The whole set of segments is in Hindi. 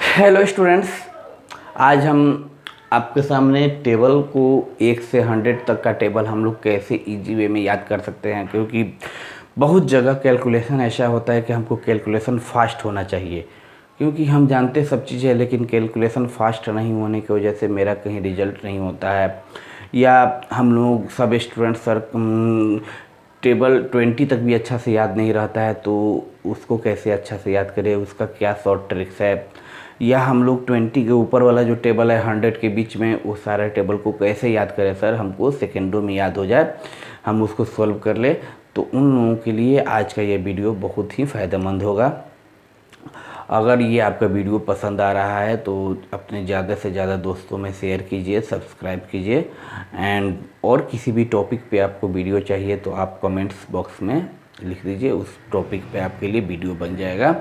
हेलो स्टूडेंट्स, आज हम आपके सामने टेबल को 1 से 100 तक का टेबल हम लोग कैसे इजी वे में याद कर सकते हैं। क्योंकि बहुत जगह कैलकुलेशन ऐसा होता है कि हमको कैलकुलेशन फास्ट होना चाहिए, क्योंकि हम जानते सब चीज़ें, लेकिन कैलकुलेशन फास्ट नहीं होने की वजह से मेरा कहीं रिजल्ट नहीं होता है। या हम लोग सब स्टूडेंट सर टेबल 20 तक भी अच्छा से याद नहीं रहता है, तो उसको कैसे अच्छा से याद करें, उसका क्या शॉर्ट ट्रिक्स है। या हम लोग 20 के ऊपर वाला जो टेबल है 100 के बीच में, वो सारा टेबल को कैसे याद करें सर, हमको सेकेंडों में याद हो जाए, हम उसको सॉल्व कर ले। तो उन लोगों के लिए आज का ये वीडियो बहुत ही फ़ायदेमंद होगा। अगर ये आपका वीडियो पसंद आ रहा है तो अपने ज़्यादा से ज़्यादा दोस्तों में शेयर कीजिए, सब्सक्राइब कीजिए। एंड और किसी भी टॉपिक पे आपको वीडियो चाहिए तो आप कमेंट्स बॉक्स में लिख दीजिए, उस टॉपिक पे आपके लिए वीडियो बन जाएगा।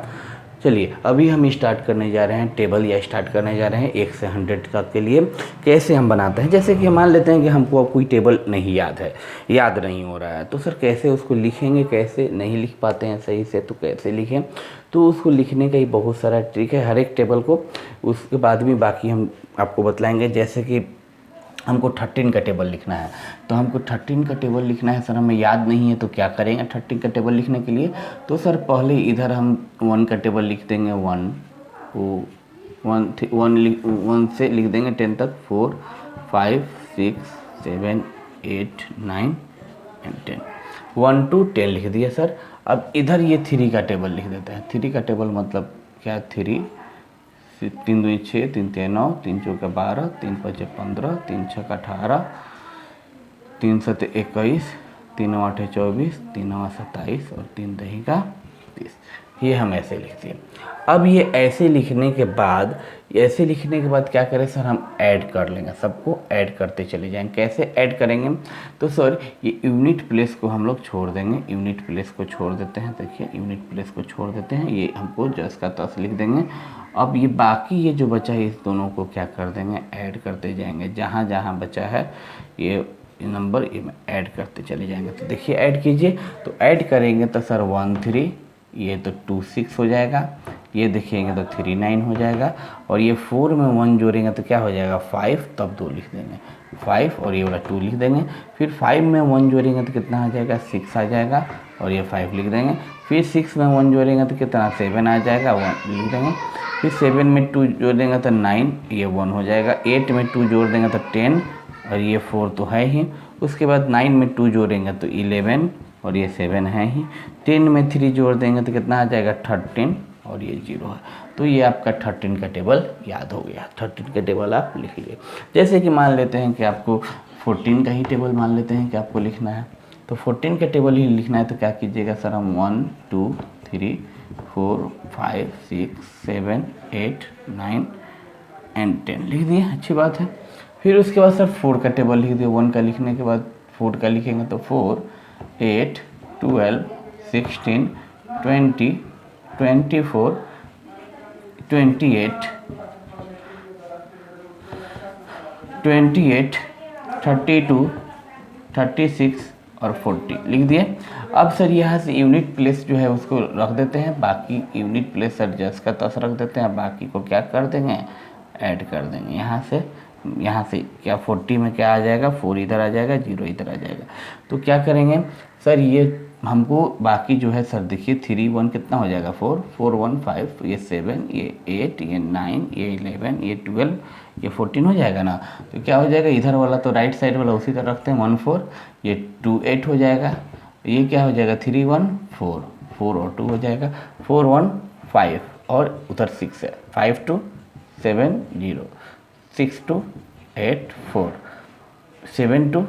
चलिए अभी हम स्टार्ट करने जा रहे हैं टेबल, या स्टार्ट करने जा रहे हैं 1 से 100 तक के लिए कैसे हम बनाते हैं। जैसे कि मान लेते हैं कि हमको अब कोई टेबल नहीं याद है, याद नहीं हो रहा है, तो सर कैसे उसको लिखेंगे, कैसे नहीं लिख पाते हैं सही से तो कैसे लिखें। तो उसको लिखने का ही बहुत सारा ट्रिक है हर एक टेबल को, उसके बाद भी बाकी हम आपको बतलाएंगे। जैसे कि हमको 13 का टेबल लिखना है, तो हमको 13 का टेबल लिखना है, सर हमें याद नहीं है तो क्या करेंगे 13 का टेबल लिखने के लिए। तो सर पहले इधर हम 1 का टेबल लिख देंगे, 1 से लिख देंगे 10 तक, 4 5 6 7 8 9 एंड 10, 1 to 10 लिख दिया सर। अब इधर ये 3 का टेबल लिख देते हैं। 3 का टेबल मतलब क्या, 3 3 2 6 3 3 9 3 4 12 3 5 15 3 6 18 3 7 21 3 8 24 3 9 27 और 3 दही का 30। ये हम ऐसे लिखते हैं। अब ये ऐसे लिखने के बाद क्या करें सर, हम ऐड कर लेंगे, सबको ऐड करते चले जाएंगे। कैसे ऐड करेंगे, तो सर ये यूनिट प्लेस को हम लोग छोड़ देंगे, यूनिट प्लेस को छोड़ देते हैं। देखिए यूनिट प्लेस को छोड़ देते हैं, ये हमको जस का तस लिख देंगे। अब ये बाकी ये जो बचा है इस दोनों को क्या कर देंगे, ऐड करते जाएंगे। जहाँ जहाँ बचा है ये नंबर ये में ऐड करते चले जाएंगे। तो देखिए ऐड कीजिए, तो ऐड करेंगे तो सर 1 3, ये तो 2 6 हो जाएगा, ये देखिएगा तो 3 9 हो जाएगा, और ये 4 में 1 जोड़ेंगे तो क्या हो जाएगा 5, तब 2 लिख देंगे 5, और ये वाला 2 लिख देंगे। फिर 5 में 1 जोड़ेंगे तो कितना आ जाएगा 6 आ जाएगा, और ये 5 लिख देंगे। फिर 6 में 1 जोड़ेंगे तो कितना 7 आ जाएगा, 1 लिख देंगे। फिर 7 में 2 जोड़ देंगे तो 9, ये 1 हो जाएगा। 8 में 2 जोड़ देंगे तो 10, और ये 4 तो है ही। उसके बाद 9 में 2 जोड़ेंगे तो 11, और ये 7 है ही। 10 में 3 जोड़ देंगे तो कितना आ जाएगा 13, और ये 0 है। तो ये आपका 13 का टेबल याद हो गया। 13 का टेबल आप लिख लीजिए। जैसे कि मान लेते हैं कि आपको 14 का ही टेबल मान लेते हैं कि आपको लिखना है, तो 14 का टेबल ही लिखना है। तो क्या कीजिएगा सर, हम 1 2 3 4 5 6 7 8 9 एंड 10 लिख दिए, अच्छी बात है। फिर उसके बाद सर 4 का टेबल लिख दिए। 1 का लिखने के बाद 4 का लिखेंगे तो 4 8 12 16 20 24 28 32 36 और 40 लिख दिए। अब सर यहाँ से यूनिट प्लेस जो है उसको रख देते हैं, बाकी यूनिट प्लेस सर जस का तस रख देते हैं, बाकी को क्या कर देंगे, ऐड कर देंगे। यहाँ से क्या 40 में क्या आ जाएगा, 4 इधर आ जाएगा, 0 इधर आ जाएगा। तो क्या करेंगे सर, ये हमको बाकी जो है सर देखिए 3 1 कितना हो जाएगा 4 4 1 5, ये 7 ये 8 ये 9 ये 11 ये 12 ये 14 हो जाएगा ना। तो क्या हो जाएगा, इधर वाला तो राइट साइड वाला उसी तरह रखते हैं 1 4, ये 2 8 हो जाएगा। ये क्या हो जाएगा 3 1 4 4 और 2 हो जाएगा, 4 1 5 और उधर 6 है, 5 2 7 0 6 2 8 4 7 2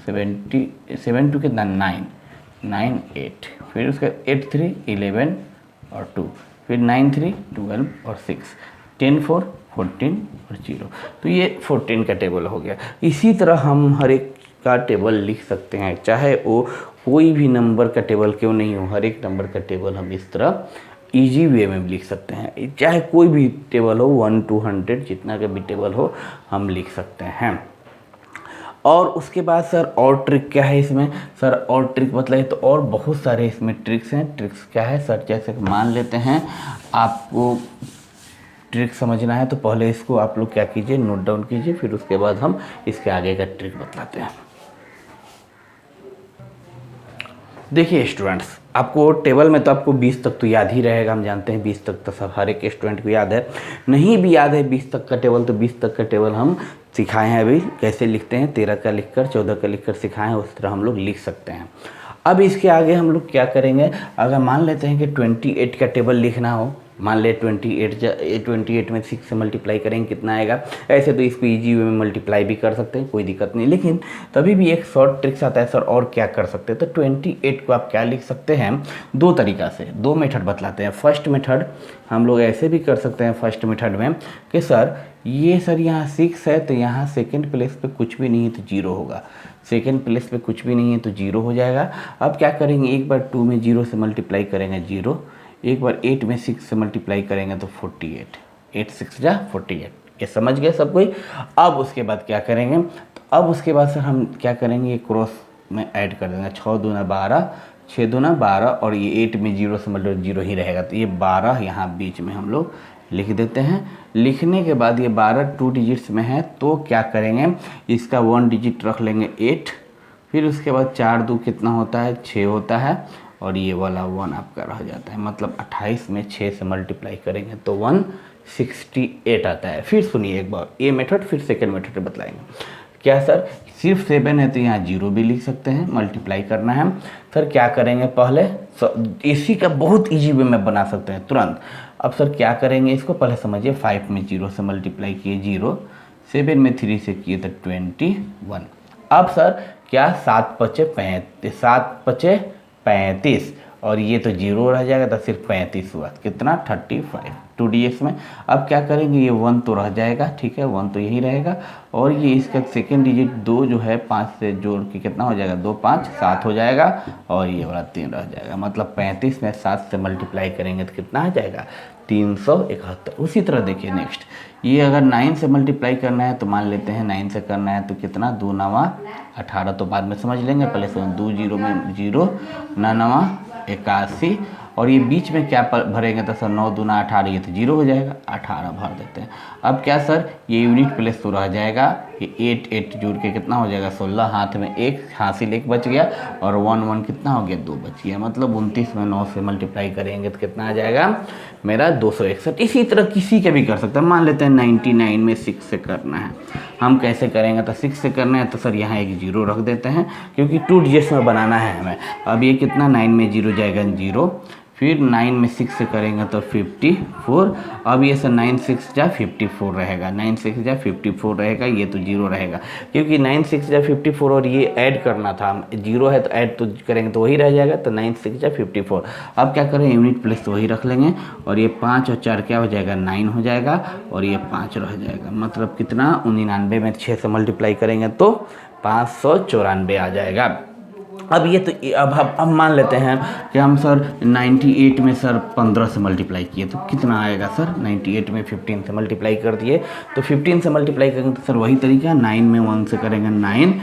70 7 2 कितना 9 9 8, फिर उसका 8 3 11 और 2, फिर 9 3 12 और 6 10 4 14 और 0। तो ये 14 का टेबल हो गया। इसी तरह हम हर एक का टेबल लिख सकते हैं, चाहे वो कोई भी नंबर का टेबल क्यों नहीं हो, हर एक नंबर का टेबल हम इस तरह इजी वे में भी लिख सकते हैं। चाहे कोई भी टेबल हो, 1 to 100 जितना का भी टेबल हो हम लिख सकते हैं। और उसके बाद सर और ट्रिक क्या है इसमें, सर और ट्रिक बताइए। तो और बहुत सारे इसमें ट्रिक्स हैं। ट्रिक्स क्या है सर, जैसे मान लेते हैं आपको ट्रिक समझना है तो पहले इसको आप लोग क्या कीजिए, नोट डाउन कीजिए, फिर उसके बाद हम इसके आगे का ट्रिक बतलाते हैं। देखिए स्टूडेंट्स, आपको टेबल में तो आपको 20 तक तो याद ही रहेगा, हम जानते हैं 20 तक तो सब हर एक स्टूडेंट को याद है। नहीं भी याद है 20 तक का टेबल तो 20 तक का टेबल हम सिखाए हैं अभी, कैसे लिखते हैं 13 का लिखकर 14 का लिखकर सिखाए हैं, उस तरह हम लोग लिख सकते हैं। अब इसके आगे हम लोग क्या करेंगे, अगर मान लेते हैं कि 28 का टेबल लिखना हो, मान ले 28 में 6 से मल्टीप्लाई करेंगे कितना आएगा। ऐसे तो इसको ईजी वे में मल्टीप्लाई भी कर सकते हैं, कोई दिक्कत नहीं, लेकिन तभी भी एक शॉर्ट ट्रिक्स आता है सर और क्या कर सकते हैं। तो 28 को आप क्या लिख सकते हैं, दो तरीक़ा से, दो मेथड बतलाते हैं। फर्स्ट मेथड हम लोग ऐसे भी कर सकते हैं फर्स्ट मेथड में कि सर ये सर यहाँ 6 है तो यहाँ सेकेंड प्लेस पे कुछ भी नहीं है तो 0 होगा, सेकेंड प्लेस पे कुछ भी नहीं है तो 0 हो जाएगा। अब क्या करेंगे, एक बार 2 में 0 से मल्टीप्लाई करेंगे 0, एक बार 8 में 6 से मल्टीप्लाई करेंगे तो 48, 8 6 जा 48, ये समझ गए सब कोई। अब उसके बाद क्या करेंगे, तो अब उसके बाद सर हम क्या करेंगे, ये क्रॉस में ऐड कर देंगे, 6 दूना 12, 6 दूना 12 और ये 8 में 0 से मल्टीप्लाई 0 ही रहेगा, तो ये 12 यहाँ बीच में हम लोग लिख देते हैं। लिखने के बाद ये 12 2 डिजिट्स में है तो क्या करेंगे, इसका 1 डिजिट रख लेंगे 8, फिर उसके बाद 4 2 कितना होता है 6 होता है और ये वाला 1 आपका रह जाता है, मतलब 28 में 6 से मल्टीप्लाई करेंगे तो 168 आता है। फिर सुनिए एक बार ये मेथड, फिर सेकेंड मेथड बतलाएंगे। क्या सर, सिर्फ 7 है तो यहाँ 0 भी लिख सकते हैं, मल्टीप्लाई करना है। सर क्या करेंगे, पहले इसी का बहुत ईजी वे में बना सकते हैं तुरंत। अब सर क्या करेंगे, इसको पहले समझिए, 5 में 0 से मल्टीप्लाई किए 0, 7 में 3 से किए तो 21। अब सर क्या 7 पचे 35 और ये तो 0 रह जाएगा तो सिर्फ 35 हुआ, कितना 35 2ds में। अब क्या करेंगे, ये 1 तो रह जाएगा, ठीक है 1 तो यही रहेगा, और ये इसका सेकेंड डिजिट 2 जो है 5 से जोड़ के कितना हो जाएगा, 2 5 7 हो जाएगा और ये वाला 3 रह जाएगा, मतलब 35 में 7 से मल्टीप्लाई करेंगे तो कितना आ जाएगा 371। उसी तरह देखिए नेक्स्ट, ये अगर 9 से मल्टीप्लाई करना है तो मान लेते हैं 9 से करना है तो कितना 2 9 18, तो बाद में समझ लेंगे, पहले से 2 0 में 0 9 81 और ये बीच में क्या भरेंगे तो सर 9 दूना 18, ये तो 0 हो जाएगा, 18 भर देते हैं। अब क्या सर, ये यूनिट प्लेस तो रह जाएगा, ये 8 जोड़ के कितना हो जाएगा 16, हाथ में 1 हासिल 1 बच गया और 1 1 कितना हो गया 2 बच गया, मतलब 29 में 9 से मल्टीप्लाई करेंगे तो कितना आ जाएगा मेरा 261। इसी तरह किसी के भी कर सकते हैं, मान लेते हैं 99 में 6 से करना है, हम कैसे करेंगे, तो 6 से करना है तो सर यहाँ एक 0 रख देते हैं क्योंकि 2 डिजिट्स में बनाना है हमें। अब ये कितना 9 में 0 जाएगा 0, फिर 9 में 6 से करेंगे तो 54, अब ये सर 9 6 जा 54 रहेगा, 9 6 जा 54 रहेगा, ये तो 0 रहेगा क्योंकि 9 6 जा 54 और ये ऐड करना था, 0 है तो ऐड तो करेंगे तो वही रह जाएगा, तो 9 6 जा 54। अब क्या करें, यूनिट प्लेस तो वही रख लेंगे और ये 5 और 4 क्या हो जाएगा 9 हो जाएगा और ये 5 रह जाएगा, मतलब कितना 99 में 6 से मल्टीप्लाई करेंगे तो 594 आ जाएगा। अब ये तो अब मान लेते हैं कि हम सर 98 में सर 15 से मल्टीप्लाई किए तो कितना आएगा सर, 98 में 15 से मल्टीप्लाई कर दिए तो 15 से मल्टीप्लाई करेंगे तो सर वही तरीका, 9 में 1 से करेंगे 9,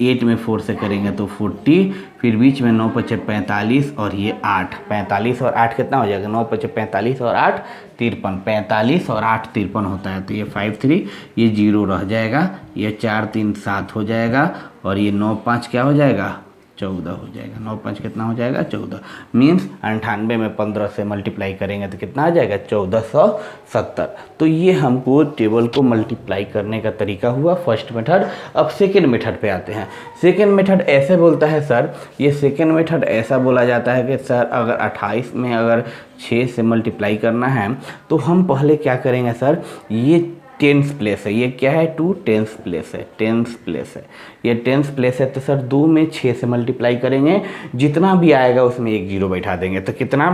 8 में 4 से करेंगे तो 40, फिर बीच में 9 5 45 और ये 8, 45 और 8 कितना हो जाएगा, 9 5 45 और 8 53, 45 और 8 53 होता है, तो ये 53 ये 0 रह जाएगा, ये 4 3 7 हो जाएगा और ये 9 5 क्या हो जाएगा 14 हो जाएगा, 9 5 कितना हो जाएगा 14, मीन्स 98 में 15 से मल्टीप्लाई करेंगे तो कितना आ जाएगा 1470। तो ये हमको टेबल को मल्टीप्लाई करने का तरीका हुआ फर्स्ट मेथड। अब सेकेंड मेथड पे आते हैं। सेकेंड मेथड ऐसे बोलता है सर, ये सेकेंड मेथड ऐसा बोला जाता है कि सर अगर 28 में अगर 6 से मल्टीप्लाई करना है तो हम पहले क्या करेंगे सर, ये 10th प्लेस है, ये क्या है 2 10th प्लेस है, 10th प्लेस है, ये 10th प्लेस है तो सर 2 में 6 से मल्टीप्लाई करेंगे, जितना भी आएगा उसमें एक 0 बैठा देंगे, तो कितना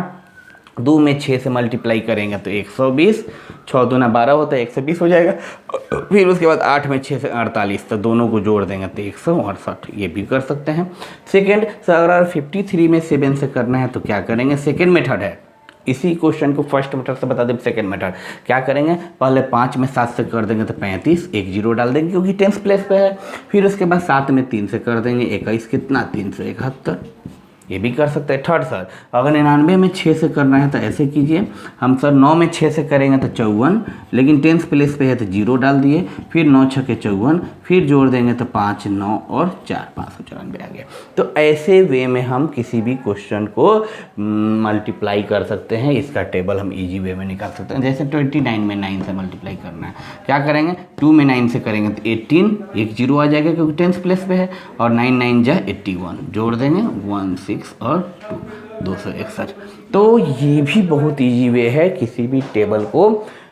2 में 6 से मल्टीप्लाई करेंगे तो 120, 6 दूना 12 होता है 120 हो जाएगा, फिर उसके बाद 8 में 6 से 48, तो दोनों को जोड़ देंगे तो 168, ये भी कर सकते हैं। सेकेंड सर अगर 53 में 7 से करना है तो क्या करेंगे, सेकेंड मेथड है, इसी क्वेश्चन को फर्स्ट मेथड से बता दें। सेकेंड मेथड क्या करेंगे, पहले 5 में 7 से कर देंगे तो 35, एक 0 डाल देंगे क्योंकि 10th प्लेस पे है, फिर उसके बाद 7 में 3 से कर देंगे 21, कितना 371, ये भी कर सकते हैं। थर्ड सर, अगर 99 में 6 से करना है तो ऐसे कीजिए, हम सर 9 में 6 से करेंगे तो 54, लेकिन 10th प्लेस पे है तो 0 डाल दिए, फिर 9 6 के 54, फिर जोड़ देंगे तो 5 9 और 4 594 आ गया। तो ऐसे वे में हम किसी भी क्वेश्चन को मल्टीप्लाई कर सकते हैं। इसका टेबल हम इजी वे में निकाल सकते हैं। जैसे 29 में 9 से मल्टीप्लाई करना है, क्या करेंगे, 2 में 9 से करेंगे तो 18, एक 0 आ जाएगा क्योंकि 10th प्लेस पे है, और 9 9 जा 81, जोड़ देंगे 1 6 और 2 261। तो ये भी बहुत इजी वे है किसी भी टेबल को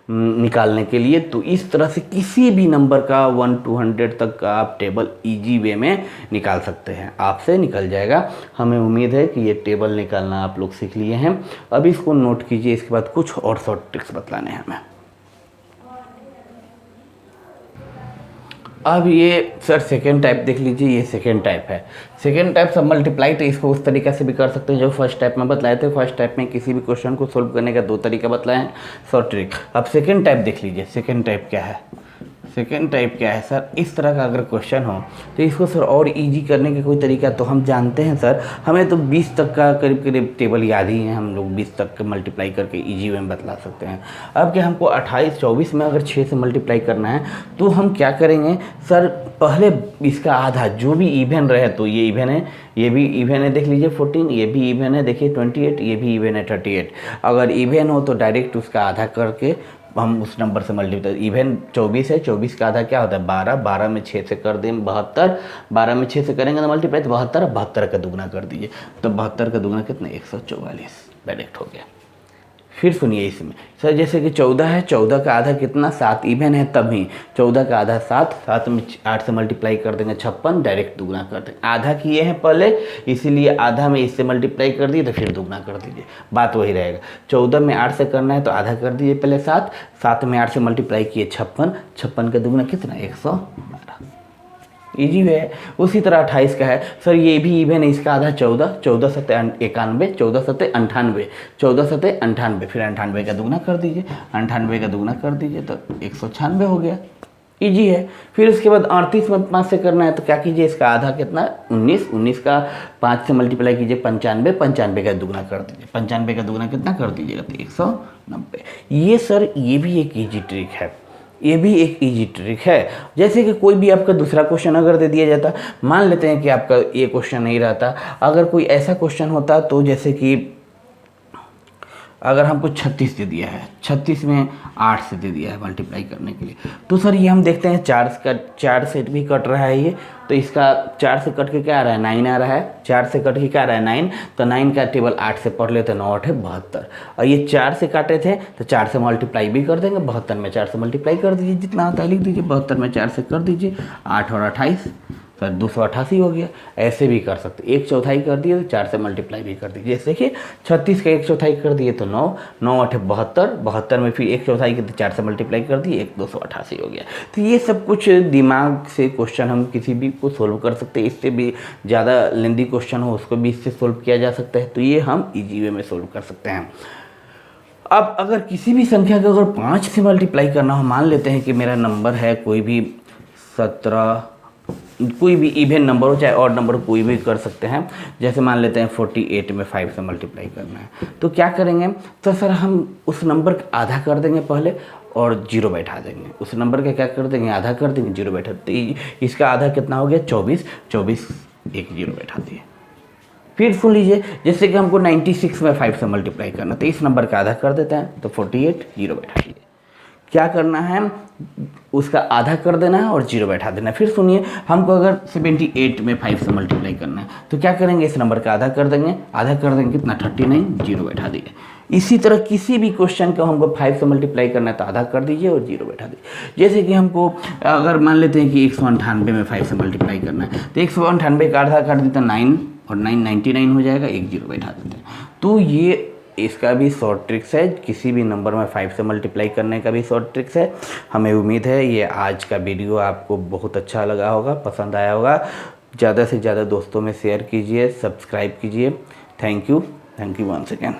निकालने के लिए। तो इस तरह से किसी भी नंबर का 1 to 100 तक का आप टेबल इजी वे में निकाल सकते हैं, आपसे निकल जाएगा। हमें उम्मीद है कि ये टेबल निकालना आप लोग सीख लिए हैं। अब इसको नोट कीजिए, इसके बाद कुछ और शॉर्ट ट्रिक्स बतलाने हैं हमें। अब ये सर सेकेंड टाइप देख लीजिए, ये सेकेंड टाइप है। सेकेंड टाइप सब मल्टीप्लाई, तो इसको उस तरीके से भी कर सकते हैं जो फर्स्ट टाइप में बतलाए थे। फर्स्ट टाइप में किसी भी क्वेश्चन को सोल्व करने का 2 तरीका बतलाए हैं, शॉर्ट ट्रिक। अब सेकेंड टाइप देख लीजिए, सेकेंड टाइप क्या है। सेकेंड टाइप क्या है सर, इस तरह का अगर क्वेश्चन हो तो इसको सर और इजी करने का कोई तरीका तो हम जानते हैं सर, हमें तो 20 तक का करीब करीब टेबल याद ही है, हम लोग 20 तक मल्टीप्लाई करके इजी वे में बतला सकते हैं। अब क्या हमको 28 24 में अगर 6 से मल्टीप्लाई करना है तो हम क्या करेंगे सर, पहले इसका आधा जो भी इवन रहे, तो ये इवन है, ये भी इवन है, देख लीजिए 14, ये भी इवन है, देखिए 28, ये भी इवन है 38। अगर इवन हो तो डायरेक्ट उसका आधा करके हम उस नंबर से मल्टीप्लाई, इवन 24 है, 24 का आधा क्या होता है 12, 12 में 6 से कर दें 72, 12 में 6 से करेंगे तो मल्टीप्लाई तो 72, 72 का दुगना कर दीजिए, तो 72 का दुगना कितना 144, डायरेक्ट हो गया। फिर सुनिए इसमें सर, जैसे कि 14 है, 14 का आधा कितना 7, इवन है तभी 14 का आधा 7, 7 में 8 से मल्टीप्लाई कर देंगे 56, डायरेक्ट दुगना कर देंगे। आधा किए हैं पहले, इसीलिए आधा में इससे मल्टीप्लाई कर दिए तो फिर दुगना कर दीजिए, बात वही रहेगा। 14 में 8 से करना है तो आधा कर दीजिए पहले 7, 7 में 8 से मल्टीप्लाई किए 56, 56 का दुगना कितना 112, इजी वे है। उसी तरह 28 का है सर, ये भी इवन है, इसका आधा 14, 14 सत्ते 91, 14 सत्ते 98, 14 सत्ते 98, फिर 98 का दुगना कर दीजिए, 98 का दुगना कर दीजिए तो 196 हो गया, इजी है। फिर उसके बाद 38 में 5 से करना है तो क्या कीजिए, इसका आधा कितना 19, 19 का 5 से मल्टीप्लाई कीजिए 95, 95 का दुगना कर दीजिए, 95 का दुगना कितना कर दीजिएगा तो 190। ये सर ये भी एक ईजी ट्रिक है, ये भी एक इजी ट्रिक है। जैसे कि कोई भी आपका दूसरा क्वेश्चन अगर दे दिया जाता, मान लेते हैं कि आपका ये क्वेश्चन नहीं रहता, अगर कोई ऐसा क्वेश्चन होता तो जैसे कि अगर हमको 36 दे दिया है, 36 में 8 से दे दिया है मल्टीप्लाई करने के लिए, तो सर ये हम देखते हैं 4 से भी कट रहा है ये, तो इसका 4 से कट के क्या आ रहा है 9 आ रहा है, 4 से कट के क्या आ रहा है 9, तो 9 का टेबल 8 से पढ़ लेते हैं, 9 8 है 72, और ये 4 से काटे थे तो 4 से मल्टीप्लाई भी कर देंगे, 72 में 4 से मल्टीप्लाई कर दीजिए, जितना आता है लिख दीजिए, 72 में 4 से कर दीजिए, 8 और 28 सर 288 हो गया। ऐसे भी कर सकते, 1/4 कर दिए तो 4 से मल्टीप्लाई भी कर दीजिए, जैसे कि 36 का 1/4 कर दिए तो 9, 9 8 72, 72 में फिर 1/4 के तो 4 से मल्टीप्लाई कर दिए, 288 हो गया। तो ये सब कुछ दिमाग से क्वेश्चन हम किसी भी को सोल्व कर सकते हैं, इससे भी ज़्यादा लेंदी क्वेश्चन हो उसको भी इससे सोल्व किया जा सकता है, तो ये हम ईजी वे में सोल्व कर सकते हैं। अब अगर किसी भी संख्या को अगर 5 से मल्टीप्लाई करना हो, मान लेते हैं कि मेरा नंबर है कोई भी 17, कोई भी इवन नंबर हो चाहे ऑड नंबर कोई भी कर सकते हैं, जैसे मान लेते हैं 48 में 5 से मल्टीप्लाई करना है, तो क्या करेंगे, तो सर हम उस नंबर का आधा कर देंगे पहले और 0 बैठा देंगे, उस नंबर का क्या कर देंगे आधा कर देंगे 0 बैठा, तो इसका आधा कितना हो गया 24, 24 एक 0 बैठा दिए। फिर सुन लीजिए, जैसे कि हमको 96 में 5 से मल्टीप्लाई करना, तो इस नंबर का आधा कर देते हैं तो 48 0 बैठा दिए। क्या करना है, उसका आधा कर देना है और 0 बैठा देना है। फिर सुनिए, हमको अगर 78 में 5 से मल्टीप्लाई करना है तो क्या करेंगे, इस नंबर का आधा कर देंगे, आधा कर देंगे कितना 39, 0 बैठा दिए। इसी तरह किसी भी क्वेश्चन को हमको 5 से मल्टीप्लाई करना है तो आधा कर दीजिए और 0 बैठा दीजिए। जैसे कि हमको अगर मान लेते हैं कि 198 में 5 से मल्टीप्लाई करना है तो 198 का आधा काट देते हैं 9 और 9 99 हो जाएगा, एक 0 बैठा देते हैं। तो ये इसका भी शॉर्ट ट्रिक्स है, किसी भी नंबर में 5 से मल्टीप्लाई करने का भी शॉर्ट ट्रिक्स है। हमें उम्मीद है ये आज का वीडियो आपको बहुत अच्छा लगा होगा, पसंद आया होगा। ज़्यादा से ज़्यादा दोस्तों में शेयर कीजिए, सब्सक्राइब कीजिए। Thank you once again.